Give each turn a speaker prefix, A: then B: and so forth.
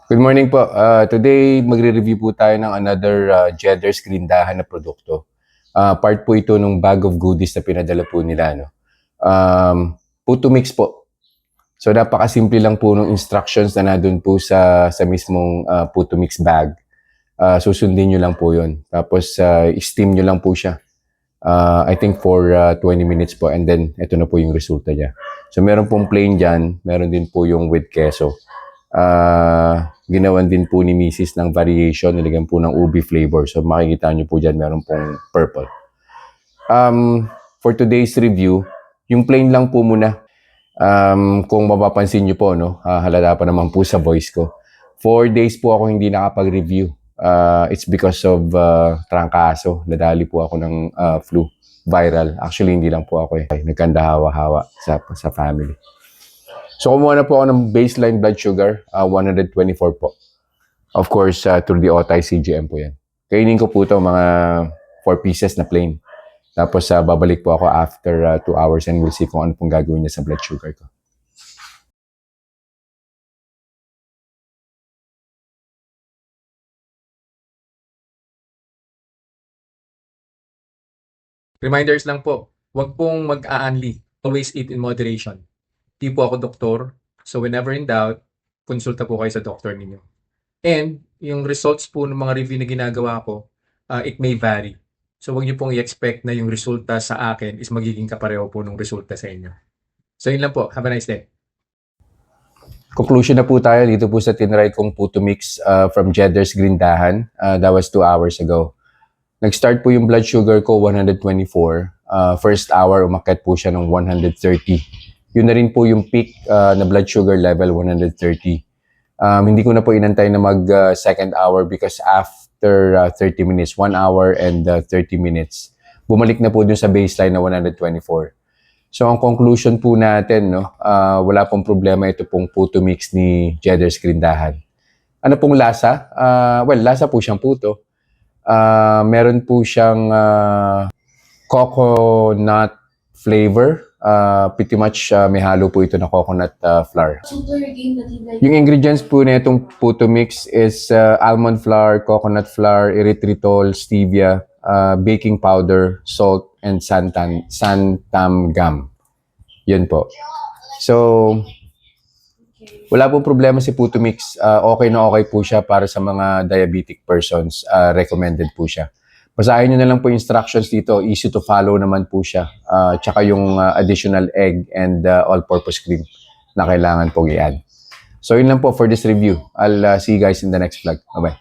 A: Good morning po. Today, magre-review po tayo ng another Jedders Grindahan na produkto. Part po ito ng bag of goodies na pinadala po nila. No? Puto mix po. So, napakasimple lang po ng instructions na nandun po sa mismong puto mix bag. Susundin nyo lang po yun. Tapos, steam nyo lang po siya. I think for 20 minutes po, and then ito na po yung resulta niya. So, meron pong plain dyan. Meron din po yung with queso. Ginawan din po ni Mrs. ng variation, nilagyan po ng ubi flavor. So makikita nyo po dyan, meron pong purple. For today's review, yung plain lang po muna. Kung mapapansin nyo po, no, halata pa naman po sa voice ko. 4 days po ako hindi nakapag-review. It's because of trangkaso. Nadali po ako ng flu. Viral. Actually, hindi lang po ako nagkanda hawa-hawa sa family. So, kumuha na po ako ng baseline blood sugar, 124 po. Of course, through the OTI CGM po yan. Kainin ko po ito, mga 4 pieces na plain. Tapos, babalik po ako after 2 hours and we'll see kung ano pong gagawin niya sa blood sugar ko.
B: Reminders lang po, huwag pong mag-a-unli. Always eat in moderation. Di po ako doktor, so whenever in doubt, konsulta po kayo sa doktor ninyo. And yung results po ng mga review na ginagawa ko, it may vary. So huwag niyo pong i-expect na yung resulta sa akin is magiging kapareho po ng resulta sa inyo. So yun lang po. Have a nice day.
A: Conclusion na po tayo dito po sa tinry kong puto mix from Jedders Grindahan. That was 2 hours ago. Nag-start po yung blood sugar ko 124. First hour, umakyat po siya ng 130. Yun na rin po yung peak na blood sugar level, 130. Hindi ko na po inantay na mag second hour because after 30 minutes, 1 hour and 30 minutes, bumalik na po dun sa baseline na 124. So ang conclusion po natin, no, wala pong problema ito pong puto mix ni Jedders Grindahan. Ano pong lasa? Well, lasa po siyang puto. Meron po siyang coconut flavor. Pretty much may halo po ito na coconut flour. Yung ingredients po na itong puto mix is almond flour, coconut flour, erythritol, stevia, baking powder, salt, and santam gum. Yun po. So, wala pong problema si puto mix. Okay na okay po siya para sa mga diabetic persons. Recommended po siya. Basahin nyo na lang po instructions dito. Easy to follow naman po siya. Tsaka yung additional egg and all-purpose cream na kailangan pong i-add. So yun lang po for this review. I'll see you guys in the next vlog. Bye-bye.